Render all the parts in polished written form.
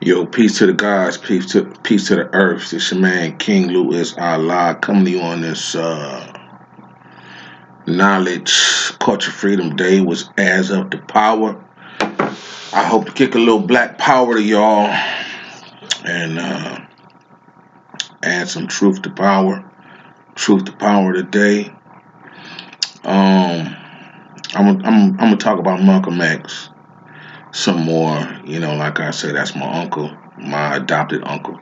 Yo, peace to the gods, peace to the earth. This your man King Louis Allah coming to you on this knowledge culture freedom day was as of the power. I hope to kick a little black power to y'all and add some truth to power. Truth to power today. Um I'm gonna talk about Malcolm X some more. Like I said, that's my uncle, my adopted uncle.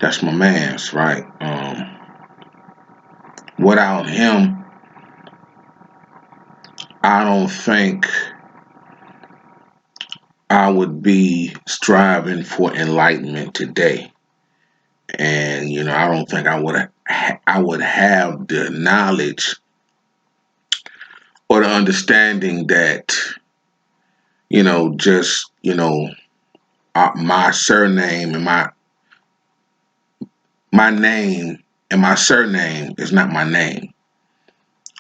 That's my man's, right? Without him, I don't think I would be striving for enlightenment today. And I don't think I would have the knowledge or the understanding that just my surname and my name and my surname is not my name.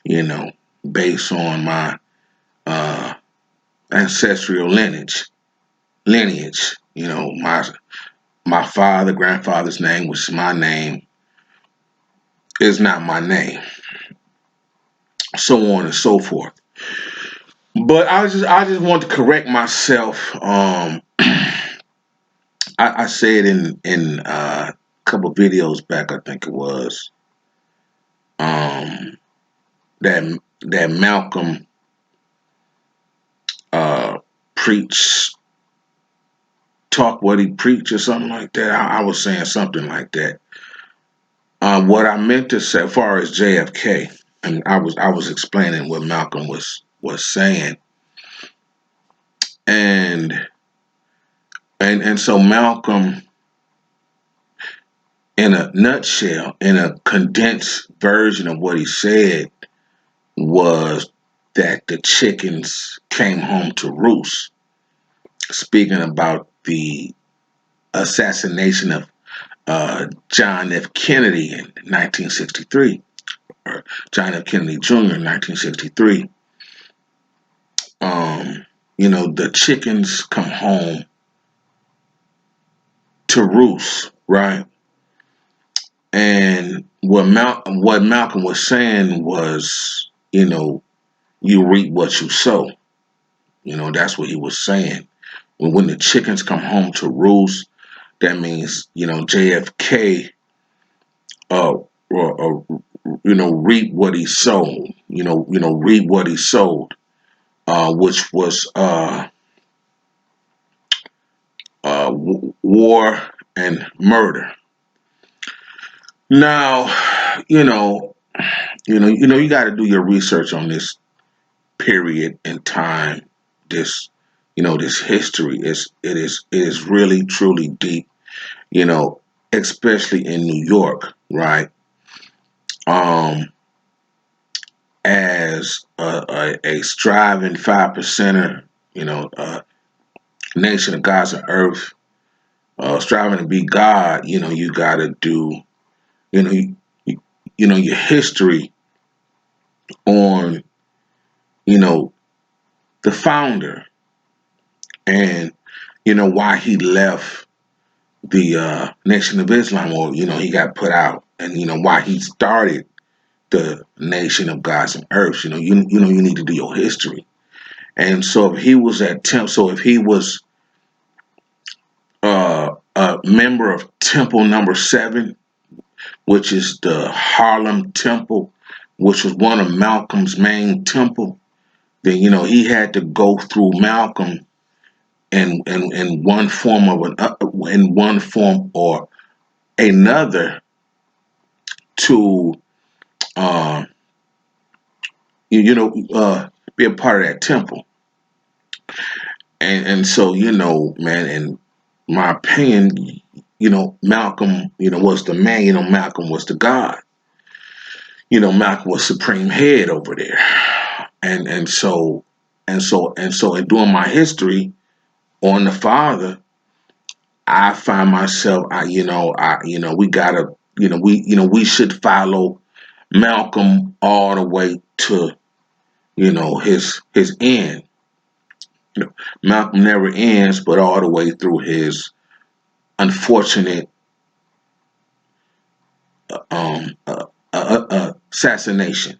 You know, based on my uh, ancestral lineage. My father, grandfather's name, which is my name, is not my name, so on and so forth. But I just want to correct myself. I said in a couple videos back, I think it was, um, that Malcolm uh, preached, talk what he preached or something like that. I was saying something like that. What I meant to say, as far as JFK, and I was explaining what Malcolm was saying, and so Malcolm, in a nutshell, in a condensed version of what he said, was that the chickens came home to roost. Speaking about the assassination of John F. Kennedy in 1963, or John F. Kennedy Jr. in 1963. The chickens come home to roost, right? And what Malcolm was saying was, you reap what you sow. That's what he was saying. When the chickens come home to roost, that means JFK, uh, reap what he sowed. Reap what he sowed, which was war and murder. Now, you got to do your research on this period in time. This, this history is really truly deep. Especially in New York, right? Um, as a striving 5%er, nation of gods and earth, striving to be God. You got to do, you know, you, your history on, you know, the founder, and why he left the Nation of Islam, or he got put out, and why he started the Nation of Gods and Earths. You need to do your history. And so if he was if he was a member of Temple Number 7, which is the Harlem Temple, which was one of Malcolm's main temple, then he had to go through Malcolm in one form in one form or another to uh, be a part of that temple. And so man, in my opinion, Malcolm, was the man. Malcolm was the God. Malcolm was supreme head over there. And so in doing my history on the father, I find myself, we gotta, we should follow Malcolm all the way to, his end. Malcolm never ends, but all the way through his unfortunate assassination,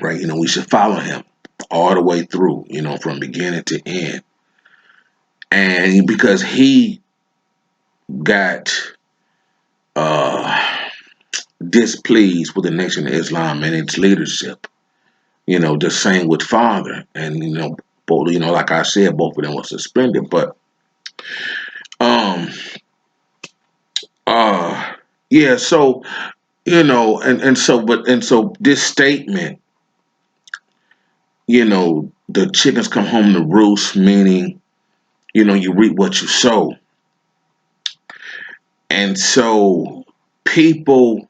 right? We should follow him all the way through, from beginning to end. And because he got uh, displeased with the Nation of Islam and its leadership, the same with Father. And, both, like I said, both of them were suspended. But, um, yeah, so, and so this statement, the chickens come home to roost, meaning, you reap what you sow. And so people,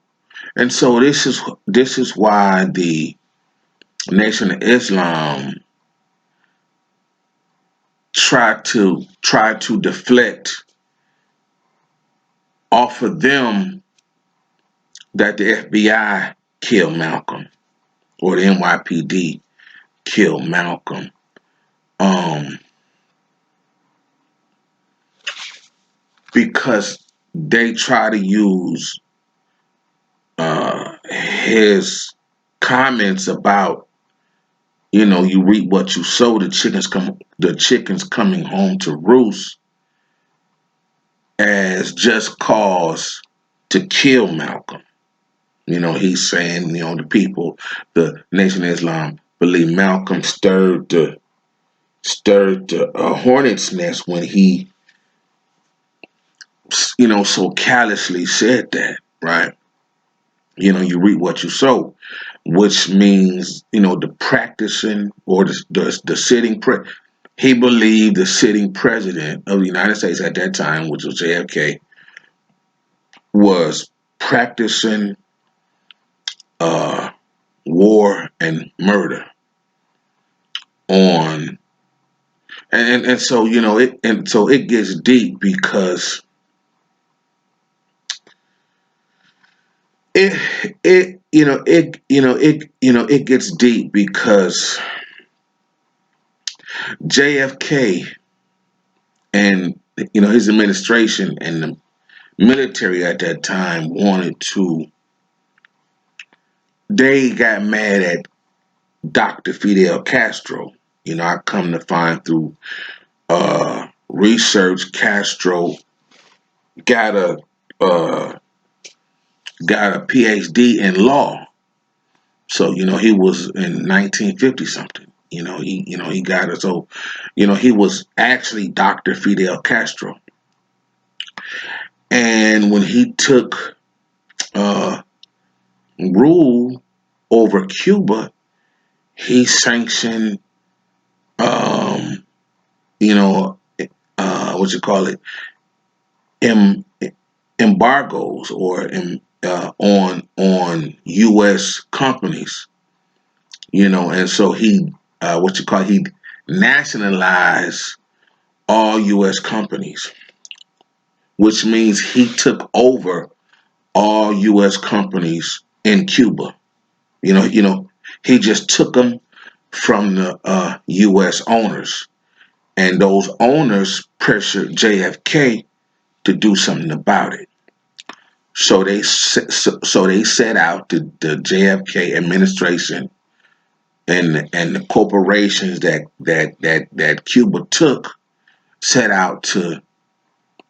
and so this is why the Nation of Islam try to deflect off of them that the FBI killed Malcolm or the NYPD killed Malcolm. Because they try to use his comments about, you reap what you sow, the chickens coming home to roost, as just cause to kill Malcolm. He's saying, the Nation of Islam believe Malcolm stirred the hornet's nest when he, so callously said that, right? You reap what you sow, which means, the practicing or the sitting he believed the sitting president of the United States at that time, which was JFK, was practicing uh, war and murder on, and so it gets deep because it gets deep because JFK and his administration and the military at that time they got mad at Dr. Fidel Castro. I come to find through research, Castro got a uh, got a PhD in law. So he was in 1950 something. He got it. So he was actually Dr. Fidel Castro. And when he took uh, rule over Cuba, he sanctioned, um, you know, what you call it, em- embargoes or on U.S. companies. And so he nationalized all U.S. companies, which means he took over all U.S. companies in Cuba. He just took them from the U.S. owners, and those owners pressured JFK to do something about it. So they set out the JFK administration and the corporations that Cuba took set out to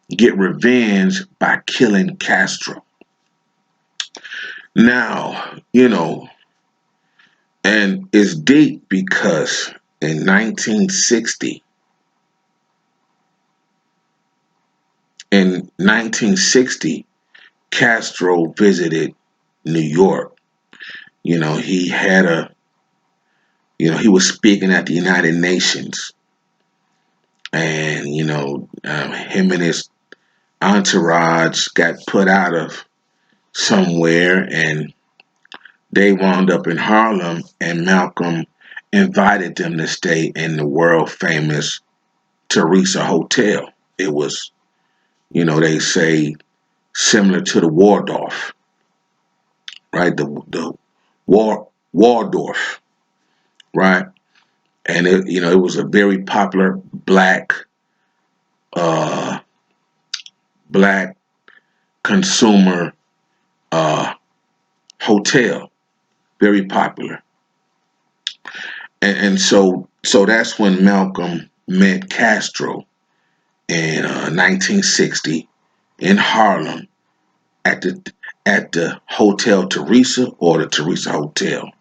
get revenge by killing Castro. Now, and it's deep because in 1960, in 1960, Castro visited New York. He had he was speaking at the United Nations, and him and his entourage got put out of somewhere, and they wound up in Harlem, and Malcolm invited them to stay in the world famous Teresa Hotel. It was, they say similar to the Waldorf, right? The Waldorf, right? And it was a very popular uh, black consumer hotel, very popular. And so that's when Malcolm met Castro in 1960 in Harlem at the Hotel Teresa, or the Teresa Hotel,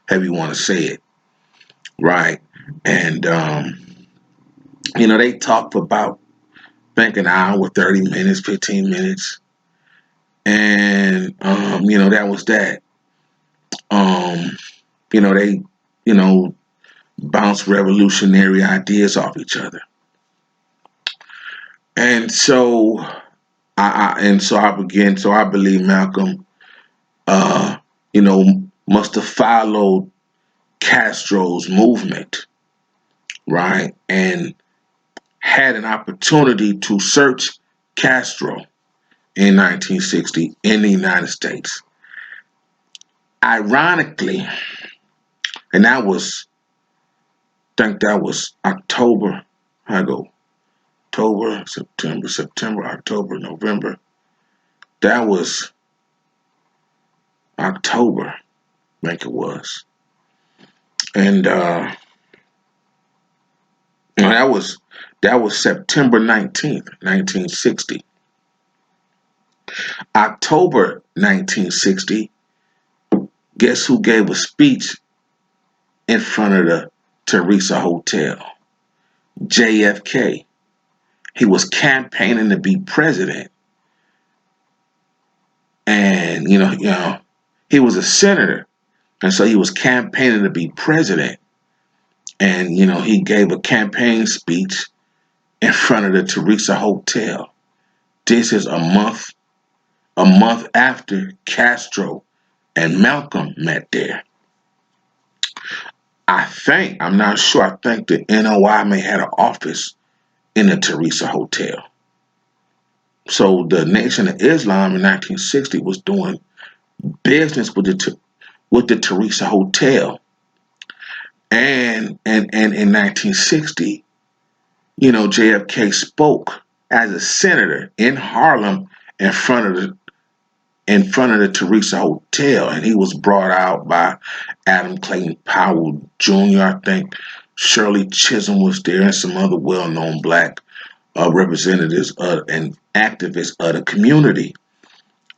however you want to say it, right? And they talked for about, I think, an hour, 30 minutes, 15 minutes, and that was that. Um, they bounced revolutionary ideas off each other, and so I began. So I believe Malcolm, uh, you know, must have followed Castro's movement, right, and had an opportunity to search Castro in 1960 in the United States. Ironically, and that was October. I go October, September, October, November. That was October, I think it was, and that was September 19th, 1960. October 1960. Guess who gave a speech in front of the Teresa Hotel? JFK. He was campaigning to be president, and he was a senator, and so he was campaigning to be president, and he gave a campaign speech in front of the Teresa Hotel. This is a month after Castro and Malcolm met there. I'm not sure. I think the N.O.I may have an office in the Teresa Hotel. So the Nation of Islam in 1960 was doing business with the Teresa Hotel, and in 1960, JFK spoke as a senator in Harlem in front of the Teresa Hotel, and he was brought out by Adam Clayton Powell Jr. I think Shirley Chisholm was there, and some other well-known black representatives and activists of the community.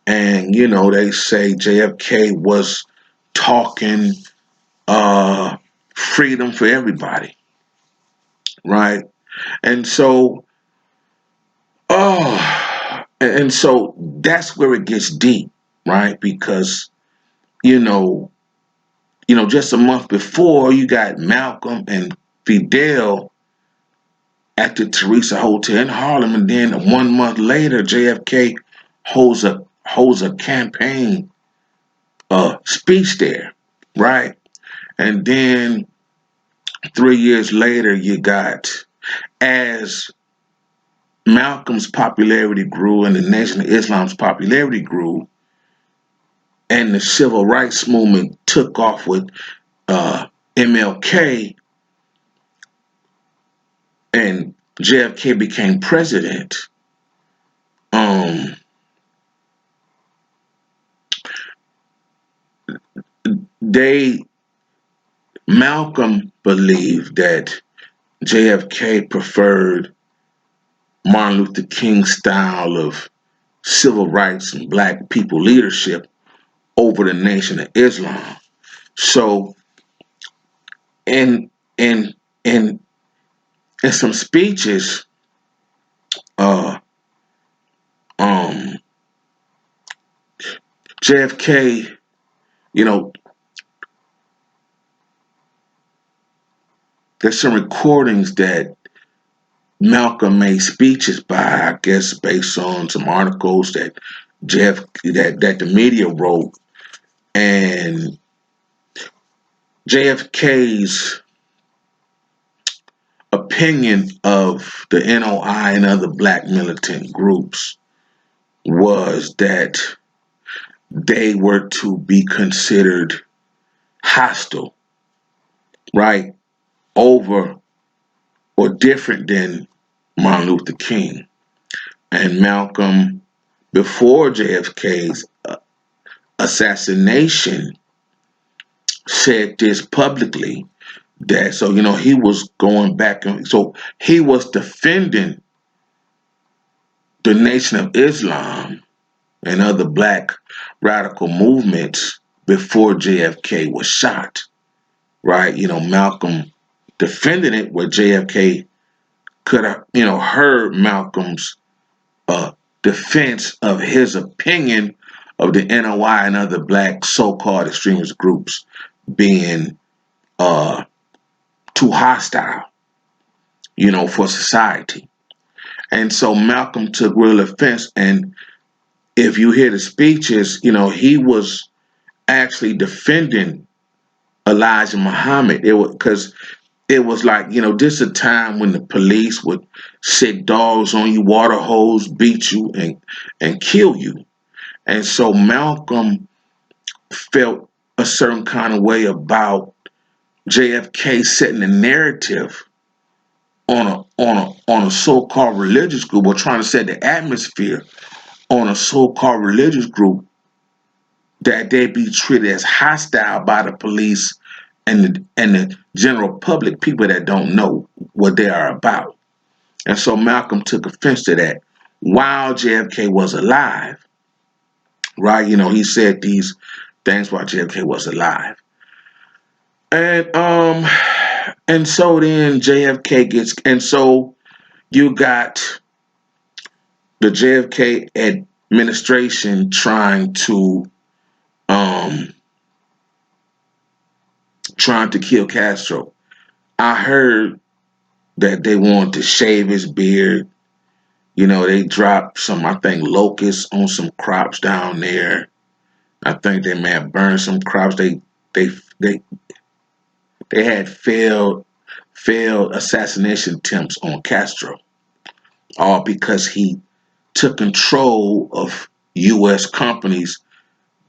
And they say JFK was talking freedom for everybody, right? And so, and so that's where it gets deep, right? Because you know, just a month before, you got Malcolm and Fidel at the Teresa Hotel in Harlem, and then 1 month later, JFK holds a campaign speech there, right? And then 3 years later, you got, as Malcolm's popularity grew and the Nation of Islam's popularity grew, and the civil rights movement took off with MLK, and JFK became president. Um, they Malcolm believed that JFK preferred Martin Luther King's style of civil rights and black people leadership over the Nation of Islam. So, in in in in some speeches, uh, um, JFK, you know, there's some recordings that Malcolm made speeches by, I guess, based on some articles that that the media wrote, and JFK's opinion of the N.O.I. and other black militant groups was that they were to be considered hostile, right? Over or different than Martin Luther King. And Malcolm, before JFK's assassination, said this publicly, that, so he was going back, and so he was defending the Nation of Islam and other black radical movements before JFK was shot, right? Malcolm defended it, where JFK could have, heard Malcolm's defense of his opinion of the N.O.I. and other black so-called extremist groups being too hostile, for society. And so Malcolm took real offense. And if you hear the speeches, he was actually defending Elijah Muhammad. It was because it was like, this is a time when the police would set dogs on you, water hose, beat you, and kill you. And so Malcolm felt a certain kind of way about JFK setting a narrative on a so-called religious group, or trying to set the atmosphere on a so-called religious group, that they be treated as hostile by the police and the general public, people that don't know what they are about. And so Malcolm took offense to that while JFK was alive, right? He said these things while JFK was alive. And so then JFK gets, and so you got the JFK administration um trying to kill Castro. I heard that they wanted to shave his beard. They dropped some, I think, locusts on some crops down there. I think they may have burned some crops. They they they had failed assassination attempts on Castro, all because he took control of U.S. companies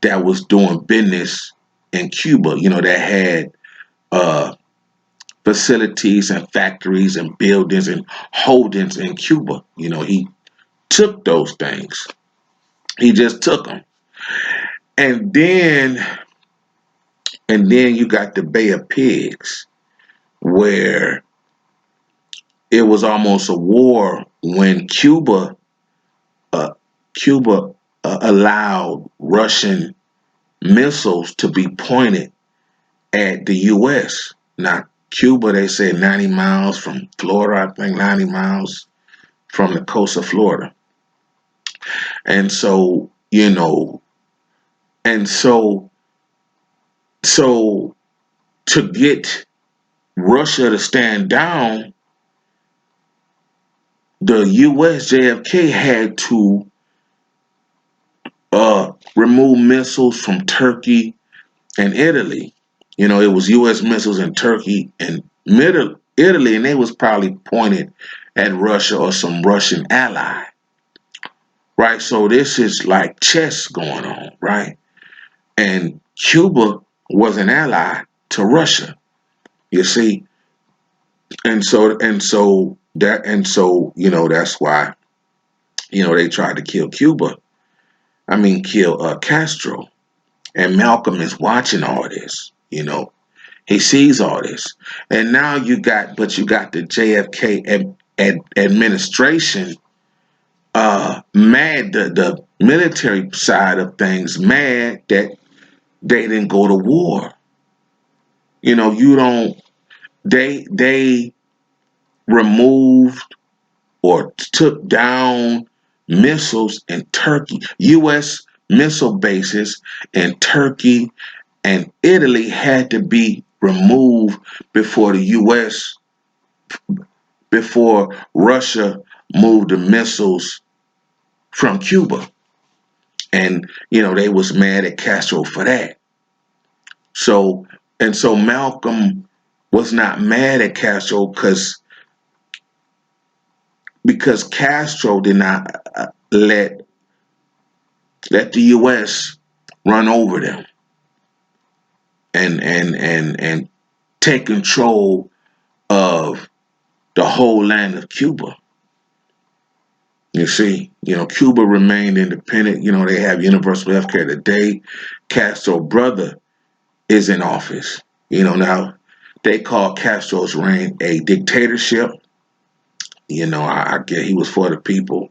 that was doing business in Cuba. That had uh, facilities and factories and buildings and holdings in Cuba. He took those things. He just took them. And then you got the Bay of Pigs, where it was almost a war when uh, Cuba allowed Russian missiles to be pointed at the U.S. Now, Cuba, they say 90 miles from Florida, I think 90 miles from the coast of Florida. And so, and so to get Russia to stand down, the U.S. JFK had to remove missiles from Turkey and Italy. It was U.S. missiles in Turkey and Middle Italy, and they was probably pointed at Russia or some Russian ally, right? So this is like chess going on, right? And Cuba was an ally to Russia, you see, and so that's why they tried to kill Cuba. I mean, kill Castro. And Malcolm is watching all this. He sees all this, and now you got the JFK administration mad, the military side of things mad that they didn't go to war. You don't. They removed or took down missiles in Turkey, U.S. missile bases in Turkey and Italy had to be removed before the U.S. before Russia moved the missiles from Cuba. And they was mad at Castro for that. So Malcolm was not mad at Castro because Castro did not let the U.S. run over them and take control of the whole land of Cuba. You see, Cuba remained independent. They have universal health care today. Castro brother is in office. Now they call Castro's reign a dictatorship. I get he was for the people.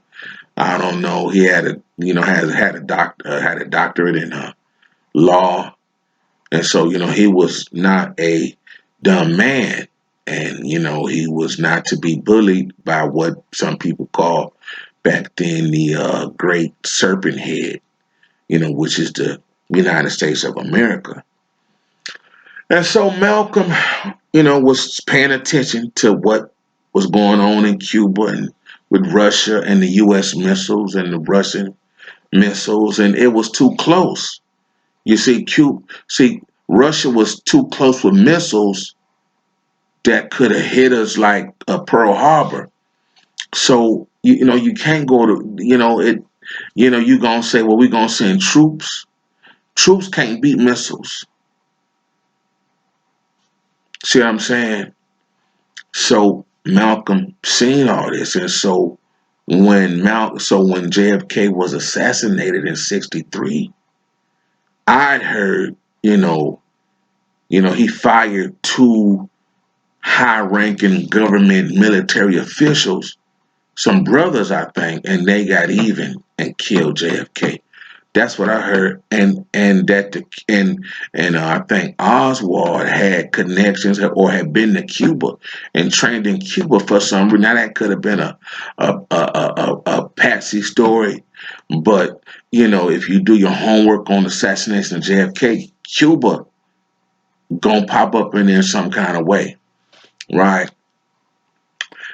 I don't know. He had has had had a doctorate in law, and so he was not a dumb man, and he was not to be bullied by what some people call back then the Great Serpent Head, which is the United States of America. And so Malcolm, was paying attention to what was going on in Cuba and with Russia and the U.S. missiles and the Russian missiles, and it was too close. You see, Russia was too close with missiles that could have hit us like a Pearl Harbor. So you can't go to it. You gonna say, well, we're gonna send troops. Troops can't beat missiles. See what I'm saying? So Malcolm seen all this, and so when JFK was assassinated in '63, I'd heard he fired two high-ranking government military officials, some brothers, I think, and they got even and killed JFK. That's what I heard, and I think Oswald had connections or had been to Cuba and trained in Cuba for some reason. Now that could have been a patsy story, but if you do your homework on the assassination of JFK, Cuba gonna pop up in there some kind of way, right?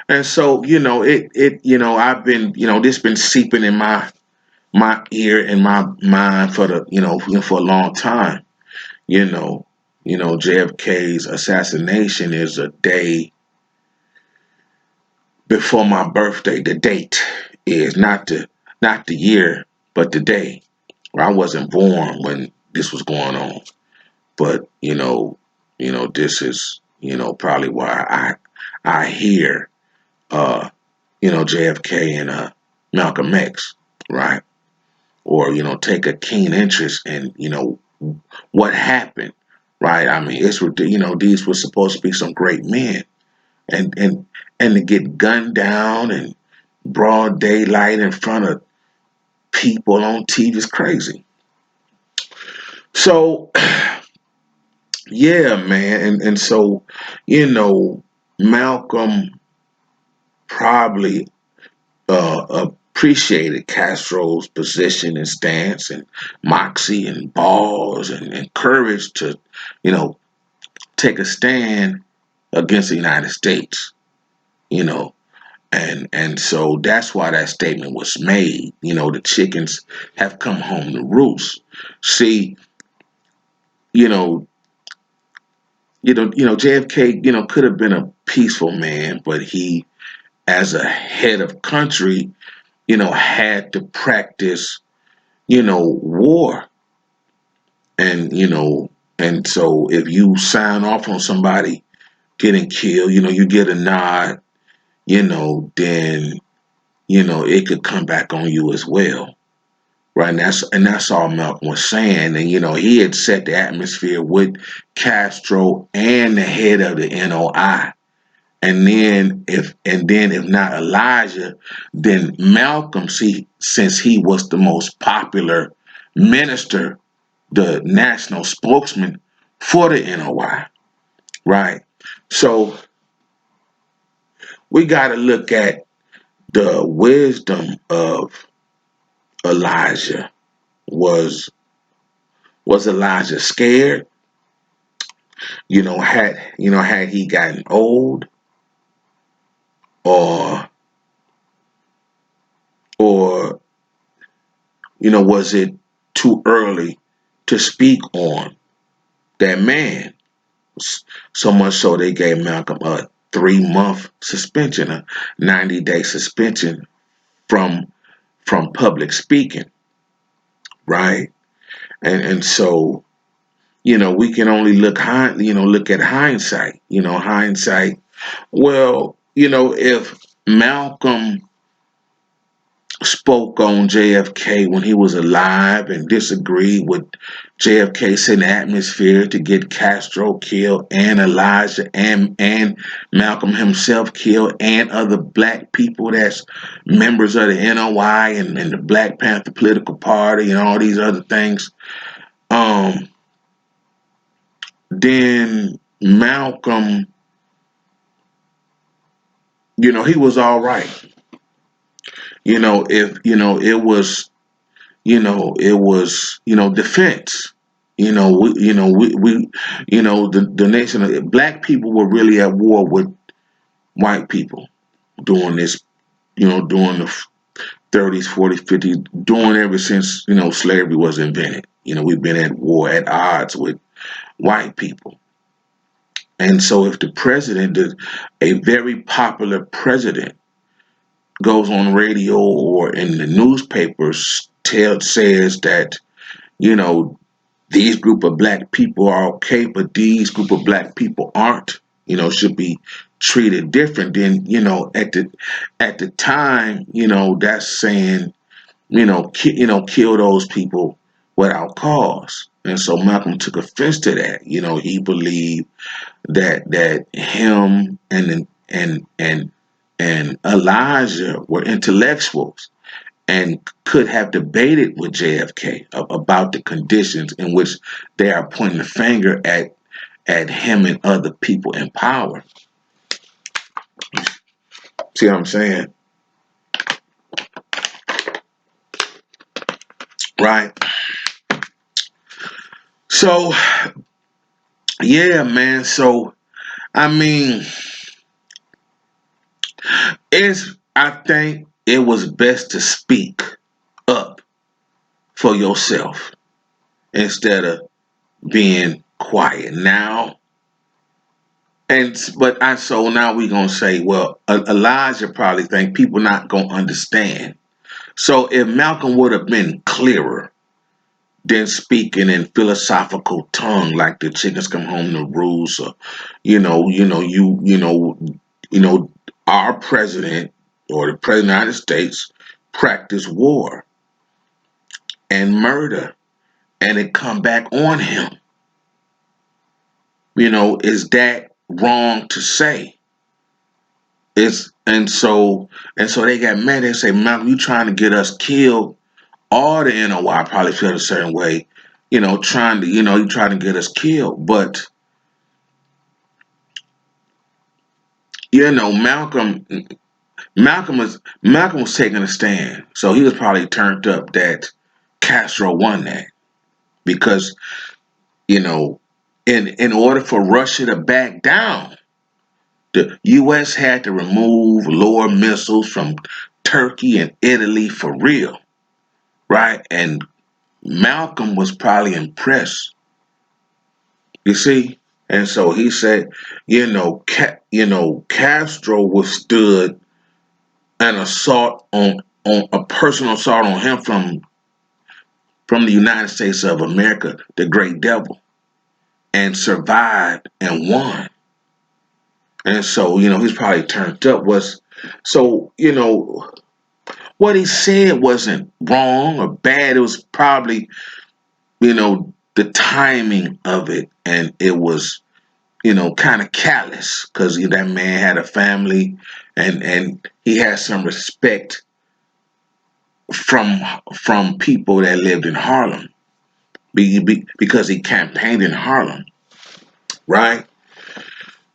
And so I've been this been seeping in my ear and my mind for for a long time. You know, JFK's assassination is a day before my birthday. The date is not the year, but the day. I wasn't born when this was going on, but this is probably why I hear JFK and Malcolm X, right? Or take a keen interest in what happened, right? I mean, these were supposed to be some great men, and to get gunned down in broad daylight in front of people on TV is crazy. So yeah, man, and so Malcolm probably appreciated Castro's position and stance and moxie and balls and courage to, you know, take a stand against the United States, you know. And so that's why that statement was made. The chickens have come home to roost. See, you know, JFK, could have been a peaceful man, but he, as a head of country, had to practice, war. And, and so if you sign off on somebody getting killed, you get a nod, then, it could come back on you as well. Right. And that's all Malcolm was saying. And, he had set the atmosphere with Castro and the head of the N.O.I. And then if not Elijah, then Malcolm, since he was the most popular minister, the national spokesman for the N.O.I., right? So we got to look at the wisdom of Elijah. Was Elijah scared? Had he gotten old, or or was it too early to speak on that man? So much so they gave Malcolm a 3-month suspension, a 90-day suspension from public speaking, right? And so we can only look at hindsight. Hindsight. Well, if Malcolm spoke on JFK when he was alive and disagreed with JFK setting the atmosphere to get Castro killed and Elijah and Malcolm himself killed and other black people that's members of the N.O.I and the Black Panther political party and all these other things. Then Malcolm, he was all right. If it was defense. The nation of black people were really at war with white people during this, during the 30s, 40s, 50s, during ever since slavery was invented. We've been at war, at odds with white people. And so if the president, a very popular president, goes on radio or in the newspapers, says that, you know, these group of black people are okay, but these group of black people aren't, should be treated different, then, at the time, that's saying, kill those people without cause. And so Malcolm took offense to that. He believed that him and Elijah were intellectuals and could have debated with JFK about the conditions in which they are pointing the finger at him and other people in power. See what I'm saying? Right. So, yeah, man. So, I mean, I think it was best to speak up for yourself instead of being quiet. So now we're gonna say, well, Elijah probably think people not gonna understand. So if Malcolm would have been clearer than speaking in philosophical tongue like the chickens come home to roost, or our president or the president of the United States practiced war and murder, and it come back on him. Is that wrong to say? It's and so they got mad. They say, Malcolm, you trying to get us killed? All the N.O.I probably feel a certain way, trying to, you trying to get us killed. But Malcolm was taking a stand, so he was probably turned up that Castro won that because in order for Russia to back down, the U.S. had to remove lower missiles from Turkey and Italy for real, right? And Malcolm was probably impressed, you see, and so he said, Castro withstood an assault on a personal assault on him from the United States of America, the Great Devil, and survived and won. And so he's probably turned up. So what he said wasn't wrong or bad. It was probably the timing of it, and it was kind of callous because that man had a family and he had some respect from people that lived in Harlem because he campaigned in Harlem, right?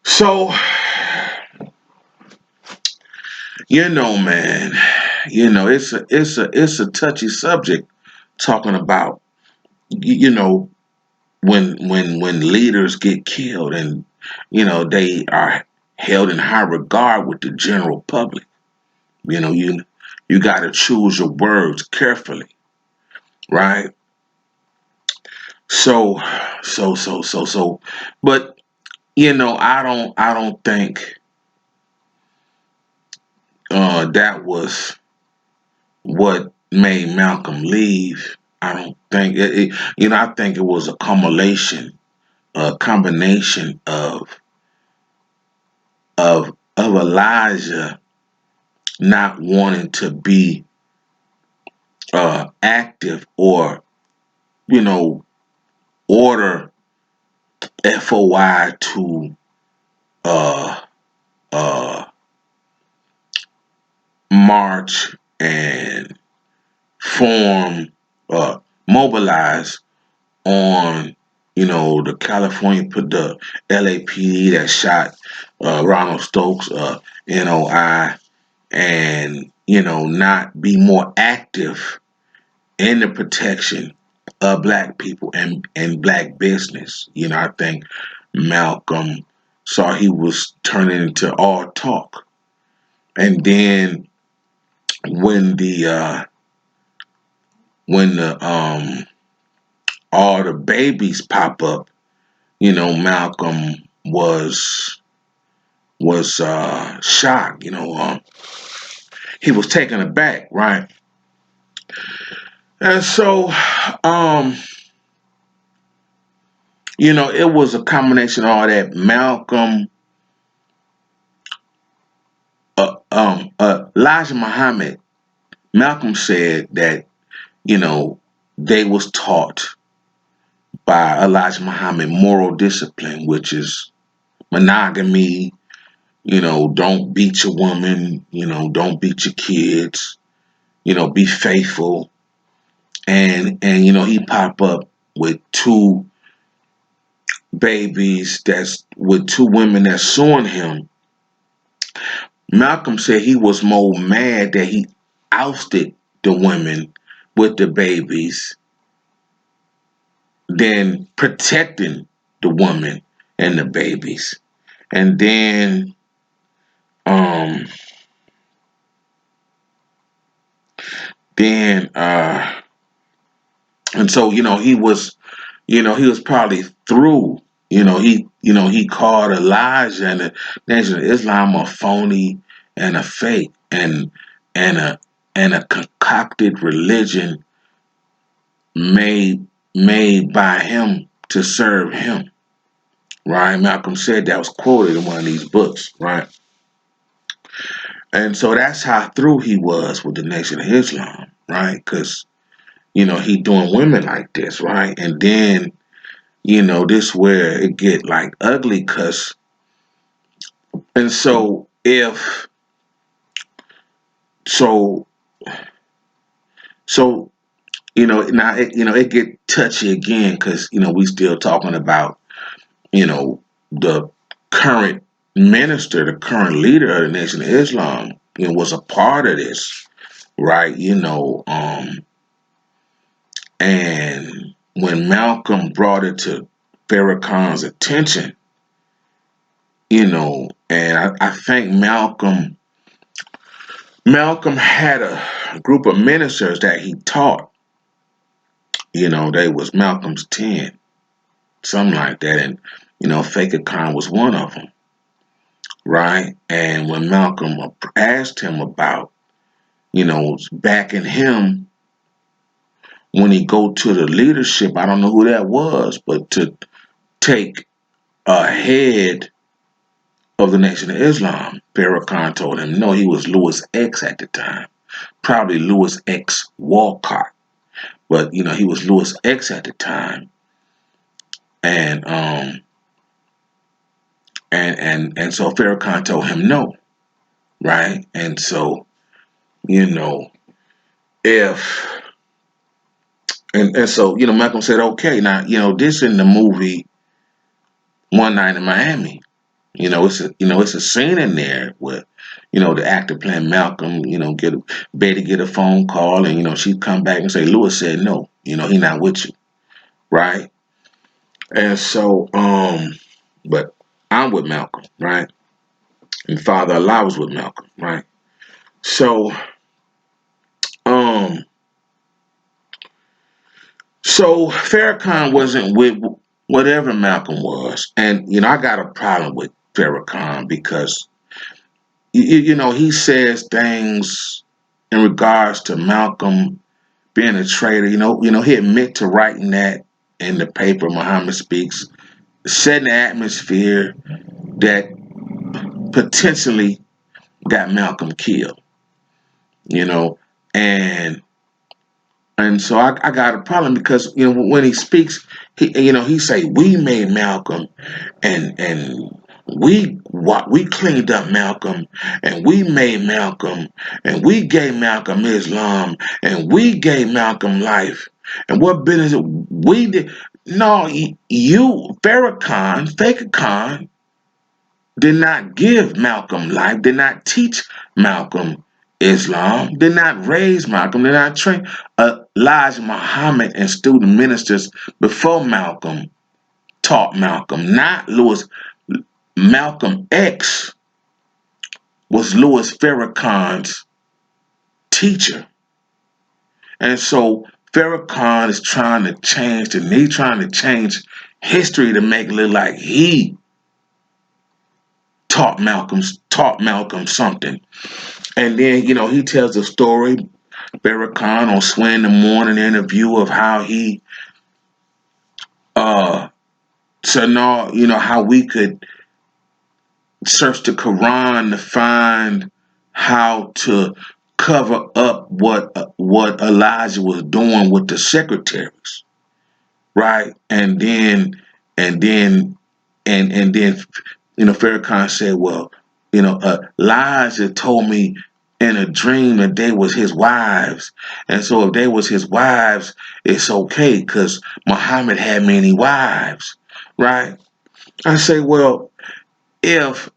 So, man, it's a touchy subject talking about when leaders get killed and they are held in high regard with the general public. You got to choose your words carefully, right? So, so. But I don't think that was what made Malcolm leave. I don't think I think it was a combination of Elijah not wanting to be active or, you know, order FOI to uh, uh, march and form, mobilize on, the the LAPD that shot Ronald Stokes, N.O.I, and, not be more active in the protection of black people and black business. I think Malcolm saw he was turning into all talk. And then when the all the babies pop up, Malcolm was shocked. He was taken aback, right? And so, um, it was a combination of all that. Elijah Muhammad, Malcolm said that, they was taught by Elijah Muhammad moral discipline, which is monogamy, don't beat your woman, don't beat your kids, be faithful. And he pop up with two babies that's with two women that's suing him. Malcolm said he was more mad that he ousted the women with the babies than protecting the woman and the babies. And then um then and so he was probably through. He called Elijah and the Nation of Islam a phony and a fake and a and a concocted religion made made by him to serve him. Right? Malcolm said that, was quoted in one of these books, right? And so that's how through he was with the Nation of Islam, right? Because he doing women like this, right? And then this where it get like ugly, cause and so if so so now it get touchy again, cause we still talking about the current minister, the current leader of the Nation of Islam, was a part of this, right? And when Malcolm brought it to Farrakhan's attention, and I think Malcolm had a group of ministers that he taught. They was Malcolm's 10, something like that, and Fakir Khan was one of them, right? And when Malcolm asked him about, backing him when he go to the leadership, I don't know who that was, but to take a head of the Nation of Islam, Farrakhan told him no. He was Louis X at the time, probably Louis X Walcott, but he was Louis X at the time, and so Farrakhan told him no, right? And so if and so Malcolm said okay. Now this in the movie One Night in Miami. It's a scene in there where, the actor playing Malcolm, Betty get a phone call and, she come back and say, Lewis said no, he not with you. Right. And so, but I'm with Malcolm, right? And Father Allah was with Malcolm, right? So, um, so Farrakhan wasn't with whatever Malcolm was. And, I got a problem with Farrakhan because he says things in regards to Malcolm being a traitor. He admit to writing that in the paper Muhammad Speaks, setting the atmosphere that potentially got Malcolm killed. You know, and And so I got a problem because when he speaks, he say we made Malcolm, and we cleaned up Malcolm, and we made Malcolm, and we gave Malcolm Islam, and we gave Malcolm life. And what business we did? No, you Farrakhan, Fake Khan, did not give Malcolm life, did not teach Malcolm Islam, did not raise Malcolm, did not train Elijah Muhammad and student ministers before Malcolm taught Malcolm, not Louis. Malcolm X was Louis Farrakhan's teacher. And so Farrakhan is trying to he's trying to change history to make it look like he taught Malcolm something. And then, he tells a story, Farrakhan, on Sway in the Morning interview of how he, so now, how we could search the Quran to find how to cover up what Elijah was doing with the secretaries, right? And then Farrakhan said, well, Elijah told me in a dream that they was his wives. And so if they was his wives, it's okay because Muhammad had many wives, right? I say, well, if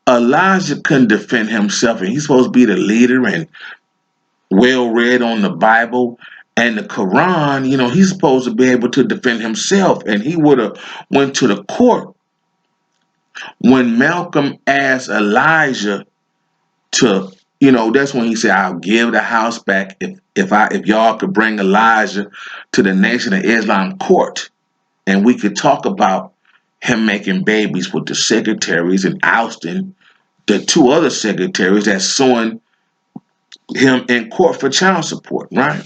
Elijah couldn't defend himself and he's supposed to be the leader and well read on the Bible and the Quran, he's supposed to be able to defend himself. And he would have went to the court when Malcolm asked Elijah to, that's when he said, I'll give the house back if y'all could bring Elijah to the Nation of Islam court and we could talk about him making babies with the secretaries and ousting the two other secretaries that's suing him in court for child support, right?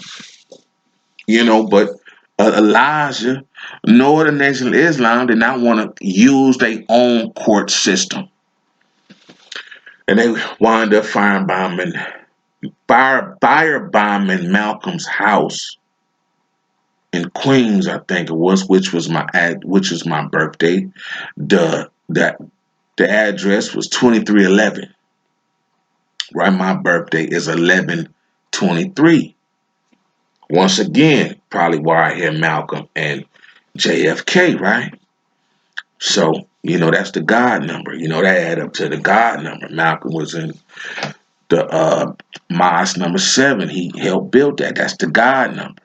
But Elijah nor the Nation of Islam did not want to use their own court system. And they wound up firebombing Malcolm's house in Queens, I think it was, which was my birthday. The address was 2311. Right, my birthday is 11/23. Once again, probably where I hear Malcolm and JFK, right? So, that's the God number. That add up to the God number. Malcolm was in the Mosque number 7. He helped build that. That's the God number,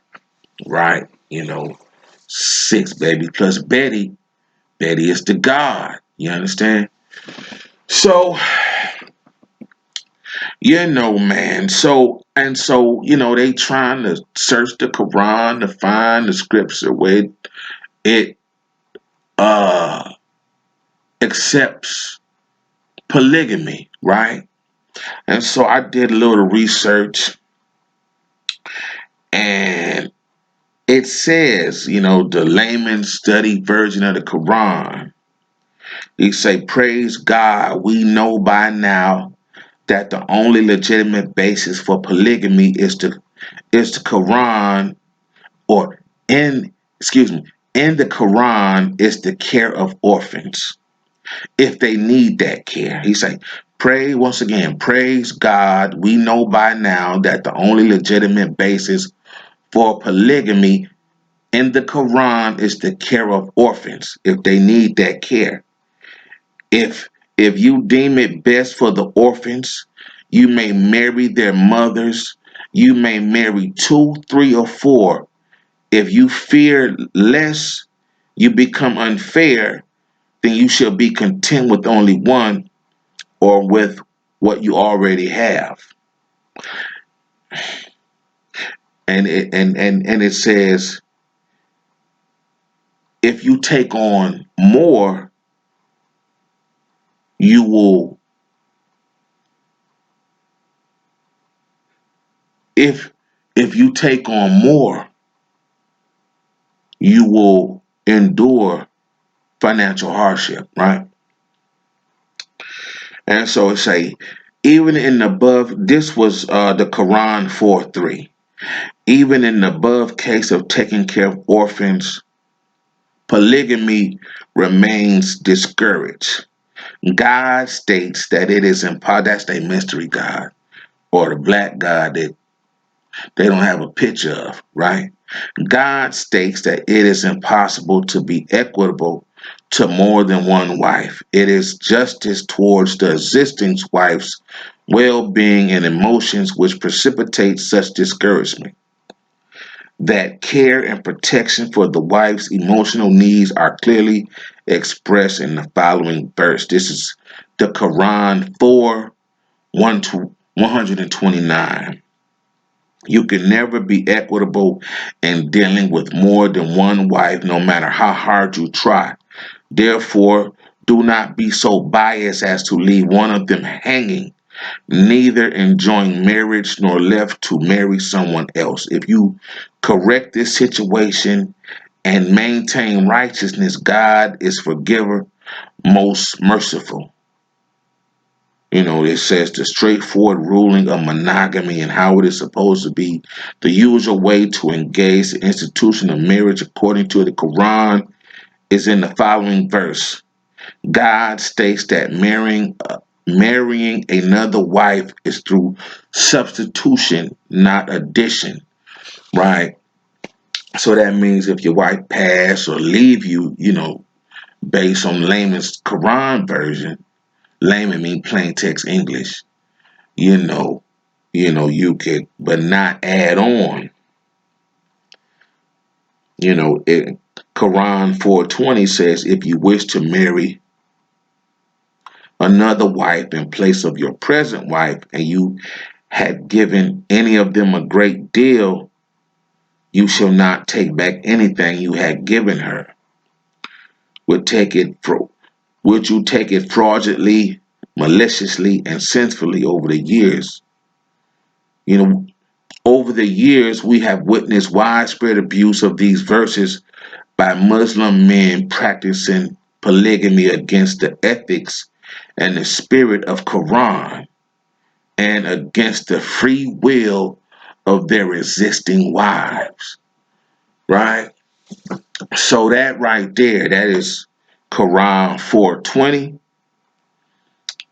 right? 6, baby, plus Betty. Betty is the God. You understand? So, man. So, they trying to search the Quran to find the scripture where it uh accepts polygamy, right? And so I did a little research, and it says, the layman study version of the Quran. He say, praise God, we know by now that the only legitimate basis for polygamy is the Quran, or in the Quran is the care of orphans if they need that care. He say, once again, praise God. We know by now that the only legitimate basis for polygamy in the Quran is the care of orphans if they need that care. If you deem it best for the orphans, you may marry their mothers. You may marry 2, 3, or 4. If you fear less, you become unfair, then you shall be content with only one or with what you already have. And it says, if you take on more, you will if if you take on more, you will endure financial hardship, right? And so it say, even in the above, this was the Quran 4:3. Even in the above case of taking care of orphans, polygamy remains discouraged. God states that it is impossible. That's the mystery God or the black God that they don't have a picture of, right? God states that it is impossible to be equitable to more than one wife. It is justice towards the existing wife's well being and emotions which precipitate such discouragement. That care and protection for the wife's emotional needs are clearly expressed in the following verse. This is the Quran 4 1 to 129. You can never be equitable in dealing with more than one wife, no matter how hard you try. Therefore, do not be so biased as to leave one of them hanging, neither enjoying marriage nor left to marry someone else. If you correct this situation and maintain righteousness, God is forgiver, most merciful. It says the straightforward ruling of monogamy and how it is supposed to be the usual way to engage the institution of marriage according to the Quran is in the following verse. God states that marrying another wife is through substitution, not addition, right? So that means if your wife pass or leave you, based on layman's Quran version, layman mean plain text English, you know, you could, but not add on. Quran 4:20 says, if you wish to marry another wife in place of your present wife, and you had given any of them a great deal, you shall not take back anything you had given her. Would take it would you take it fraudulently, maliciously, and sinfully over the years? You know, Over the years, we have witnessed widespread abuse of these verses by Muslim men practicing polygamy against the ethics and the spirit of Quran and against the free will of their existing wives. Right? So that right there, that is Quran 4:20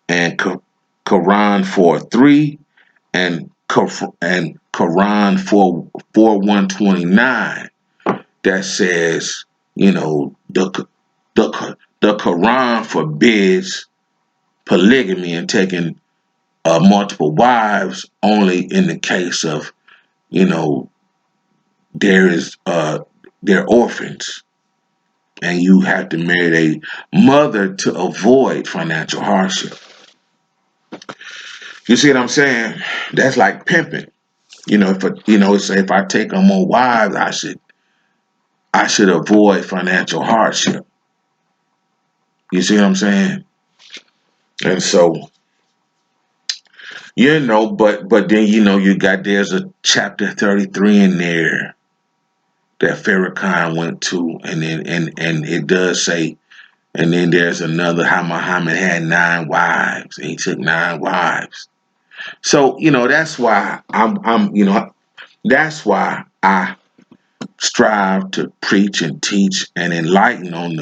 and Quran 4:3 and Quran 4:129 that says, the Quran forbids polygamy and taking multiple wives only in the case of, you know, there is they're orphans and you have to marry a mother to avoid financial hardship. You see what I'm saying? That's like pimping. If I take on more wives, I should avoid financial hardship. You see what I'm saying? And so, but then there's a chapter 33 in there that Farrakhan went to, and then and it does say, and then there's another how Muhammad had 9 wives, and he took 9 wives. So that's why that's why I strive to preach and teach and enlighten on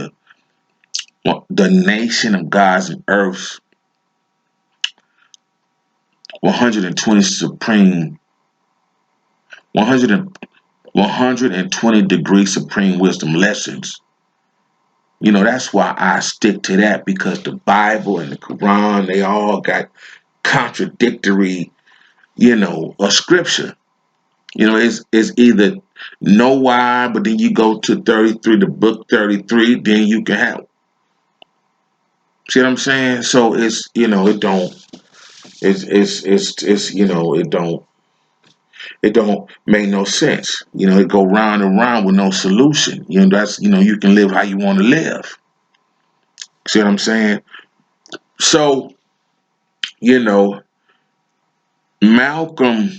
the nation of God's and earth's 120 supreme 100 120-degree supreme wisdom lessons. That's why I stick to that, because the Bible and the Quran, they all got contradictory, a scripture. It's either N.O.I, but then you go to 33, the book 33, then you can have. See what I'm saying? So it don't, it don't make no sense. It go round and round with no solution. You can live how you want to live. See what I'm saying? So, you know, Malcolm,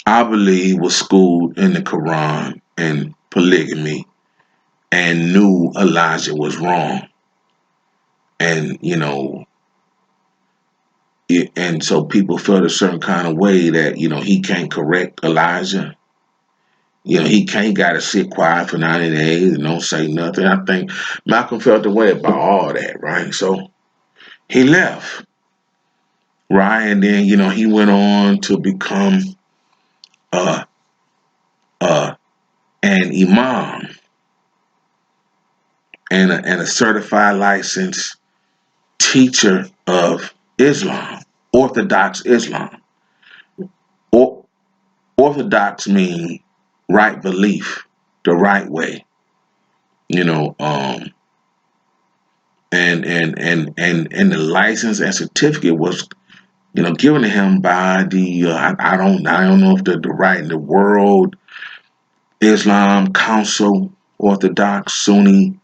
I believe, was schooled in the Quran and polygamy and knew Elijah was wrong. And, and so people felt a certain kind of way that he can't correct Elijah. He can't got to sit quiet for 90 days and don't say nothing. I think Malcolm felt the way about all that, right? So he left, right? And then, he went on to become uh, uh, an imam and a certified licensed teacher of Islam, Orthodox Islam. Or, Orthodox mean right belief, the right way, you know, um, and the license and certificate was given to him by the I don't know if the right in the world Islam Council, Orthodox Sunni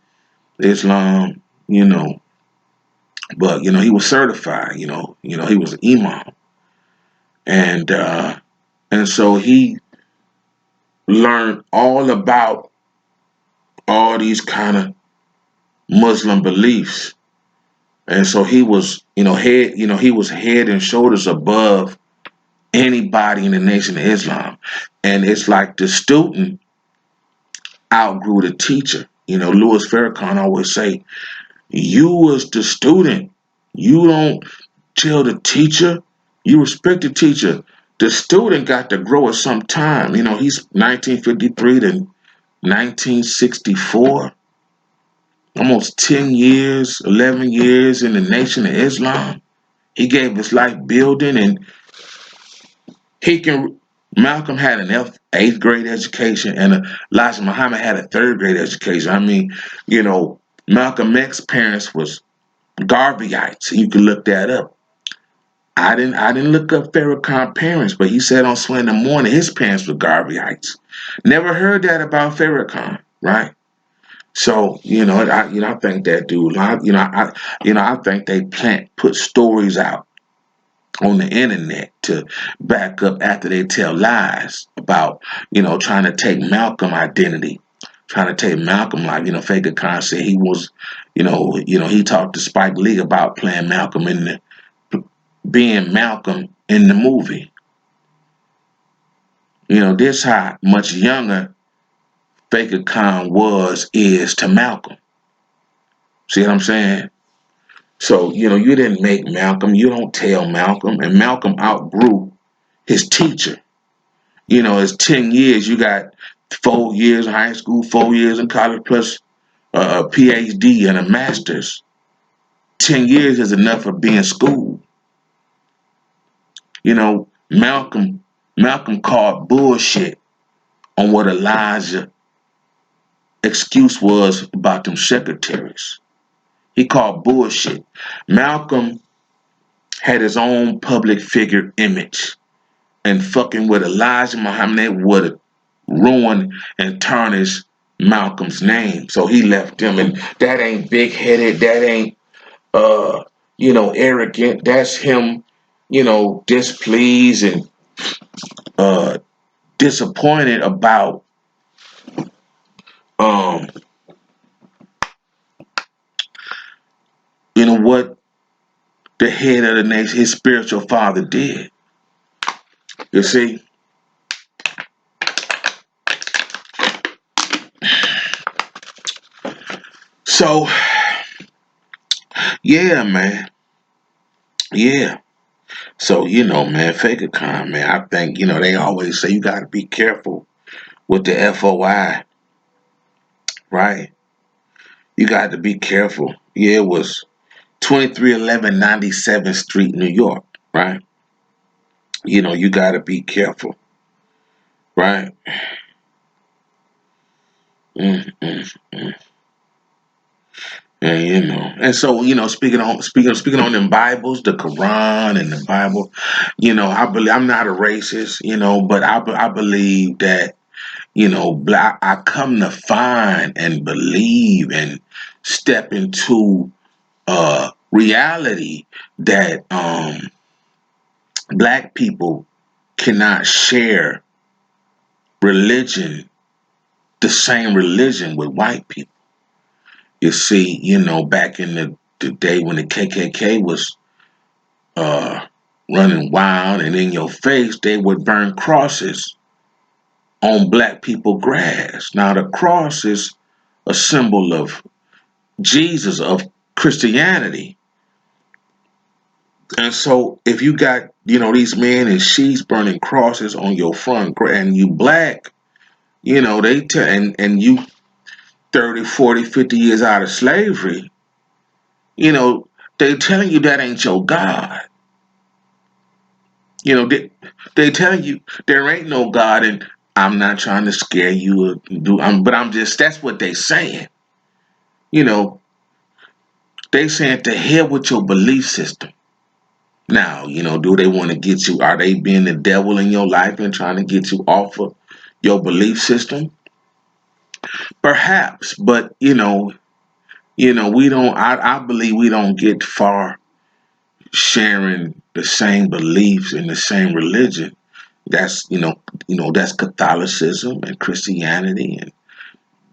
Islam, you know, but he was certified, he was an imam, and so he learned all about all these kind of Muslim beliefs, and so he was he was head and shoulders above anybody in the Nation of Islam, and it's like the student outgrew the teacher. Louis Farrakhan always say, "You was the student. You don't tell the teacher. You respect the teacher. The student got to grow at some time." He's 1953 to 1964, almost 10 years, 11 years in the Nation of Islam. He gave his life building, and he can. Malcolm had an eighth grade education, and Elijah Muhammad had a third grade education. I mean, Malcolm X's parents was Garveyites. You can look that up. I didn't look up Farrakhan parents, but he said on Swing in the Morning his parents were Garveyites. Never heard that about Farrakhan, right? So I think that dude, I think they put stories out on the internet to back up after they tell lies about trying to take Malcolm identity, trying to take Malcolm life. Faker Khan said he was, he talked to Spike Lee about playing Malcolm in the being Malcolm in the movie. This how much younger Faker Khan is to Malcolm. See what I'm saying? So, you didn't make Malcolm, you don't tell Malcolm, and Malcolm outgrew his teacher. It's 10 years, you got 4 years in high school, 4 years in college, plus a PhD and a master's. 10 years is enough for being school. Malcolm called bullshit on what Elijah excuse was about them secretaries. He called bullshit. Malcolm had his own public figure image, and fucking with Elijah Muhammad would have ruined and tarnished Malcolm's name. So he left him, and that ain't big headed, that ain't arrogant. That's him, displeased and disappointed about um what the head of the nation, his spiritual father, did. You see? So yeah, man. Yeah. So, man, Faker Khan, man, I think, they always say you gotta be careful with the FOI, right? You got to be careful. Yeah, it was 2311 97th Street, New York, right? You got to be careful, right? Mm, mm, mm. And and so speaking on them Bibles, the Quran and the Bible, I believe I'm not a racist, but I believe that black. I come to find and believe and step into reality that black people cannot share religion, the same religion with white people. You see, back in the day when the KKK was running wild, and in your face, they would burn crosses on black people grass. Now the cross is a symbol of Jesus, of Christianity. And so if you got, these men in sheets burning crosses on your front and you black, they tell and you 30, 40, 50 years out of slavery, they telling you that ain't your God. They telling you there ain't no God, and I'm not trying to scare you or but I'm just, that's what they saying. You know, they saying to hell with your belief system. Now, do they want to get you? Are they being the devil in your life and trying to get you off of your belief system? Perhaps, but we don't. I believe we don't get far sharing the same beliefs in the same religion. That's that's Catholicism and Christianity and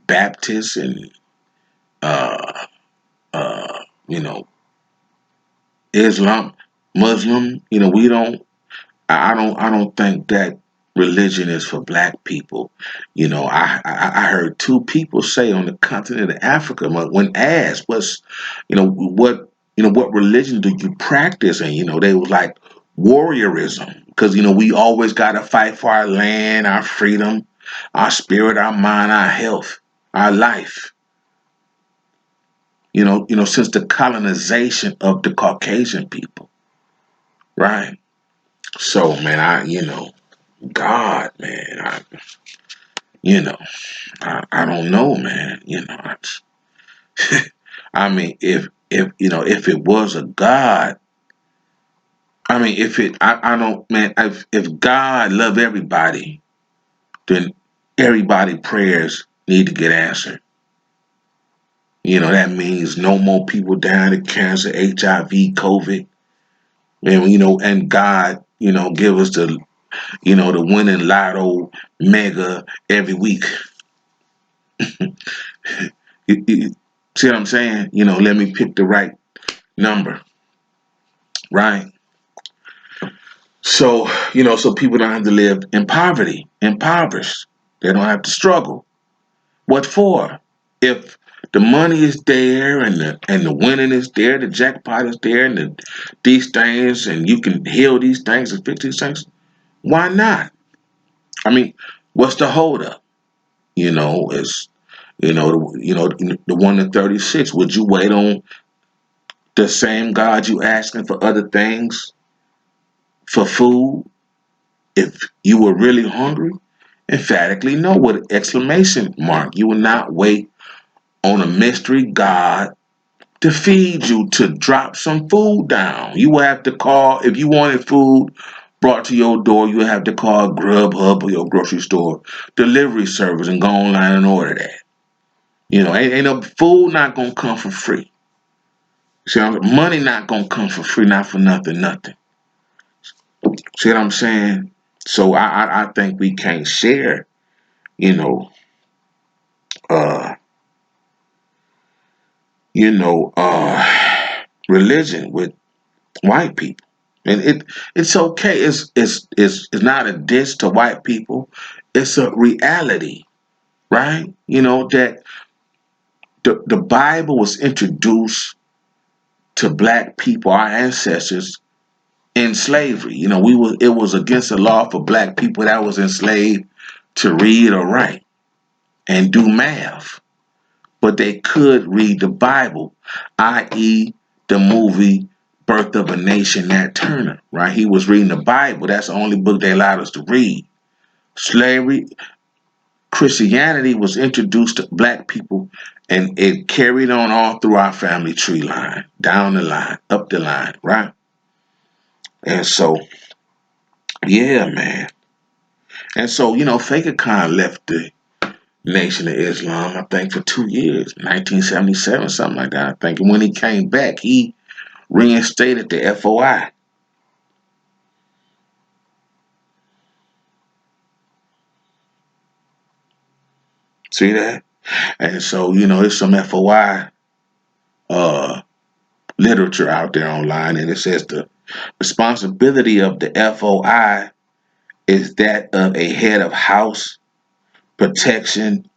Baptist and uh, uh, you know Islam, Muslim. We don't. I don't think that religion is for black people. I heard two people say on the continent of Africa when asked what religion do you practice, and they was like warriorism, because we always got to fight for our land, our freedom, our spirit, our mind, our health, our life. Since the colonization of the Caucasian people, right? So man, God, man, you know, I don't know, man. I mean, if it was a God, I mean, I don't, man. If God love everybody, then everybody prayers need to get answered. That means no more people dying of cancer, HIV, COVID, and and God, give us the winning lotto mega every week. You see what I'm saying? Let me pick the right number, right? So, so people don't have to live in poverty, impoverished. They don't have to struggle. What for? If the money is there and the winning is there, the jackpot is there, and these things, and you can heal these things and fix these things, why not? I mean, what's the holdup? Is the 1 to 36. Would you wait on the same God you asking for other things, for food, if you were really hungry? Emphatically no, with an exclamation mark. You will not wait on a mystery God to feed you, to drop some food down. You will have to call, if you wanted food brought to your door, you will have to call Grubhub or your grocery store delivery service and go online and order that. Ain't no food not gonna come for free. See, money not gonna come for free, not for nothing, nothing. See what I'm saying? So I think we can't share, you know, uh, you know, religion with white people, and it's okay. It's not a diss to white people. It's a reality, right? That the Bible was introduced to black people, our ancestors, in slavery. It was against the law for black people that was enslaved to read or write and do math, but they could read the Bible, i.e., the movie Birth of a Nation, Nat Turner, right? He was reading the Bible. That's the only book they allowed us to read. Slavery, Christianity was introduced to black people, and it carried on all through our family tree line, down the line, up the line, right? And so, yeah, man. And so, Faker Khan left the Nation of Islam, I think, for 2 years, 1977, something like that. I think. And when he came back, he reinstated the FOI. See that? And so, there's some FOI uh, literature out there online, and it says the Responsibility of the FOI is that of a head of house, protection,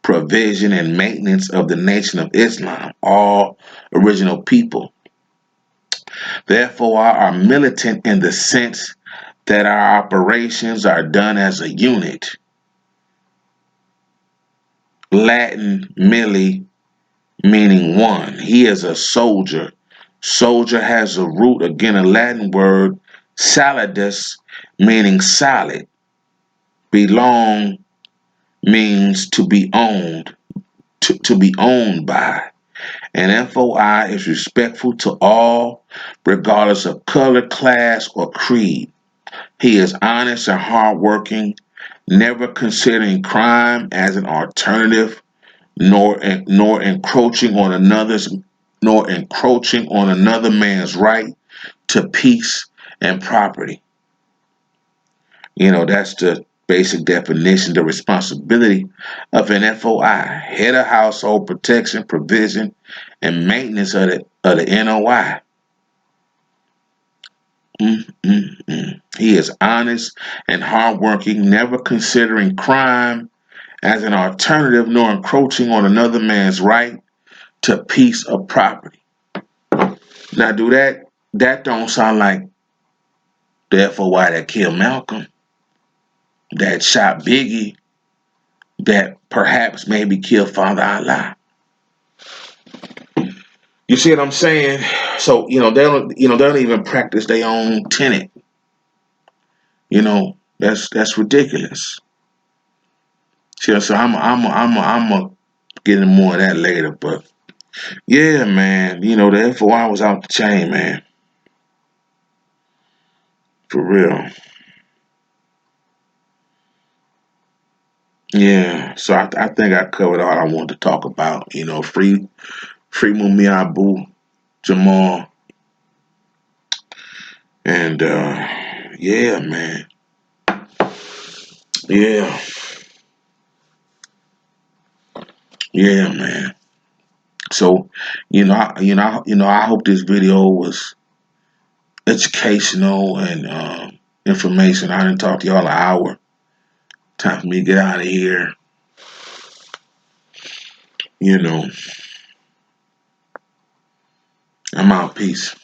provision, and maintenance of the Nation of Islam, all original people. The FOI are militant in the sense that our operations are done as a unit. Latin mili meaning one. He is a soldier. Soldier has a root, again, a Latin word, solidus, meaning solid. Belong means to be owned, to be owned by. And FOI is respectful to all, regardless of color, class, or creed. He is honest and hardworking, never considering crime as an alternative, nor encroaching on another man's right to peace and property. That's the basic definition, the responsibility of an FOI, head of household protection, provision, and maintenance of the NOI. He is honest and hardworking, never considering crime as an alternative, nor encroaching on another man's right to peace or property. Now, do that don't sound like the FOI that killed Malcolm, that shot Biggie, that perhaps maybe killed Father Allah. You see what I'm saying? So they don't even practice their own tenet. That's ridiculous. So I'm gonna get into more of that later. But yeah, man, the FOI was out the chain, man, for real. Yeah, so I think I covered all I wanted to talk about. Free Mumi Abu Jamal, and yeah, man, yeah, yeah, man. So, I hope this video was educational and information. I didn't talk to y'all an hour. Time for me to get out of here. I'm out. Peace.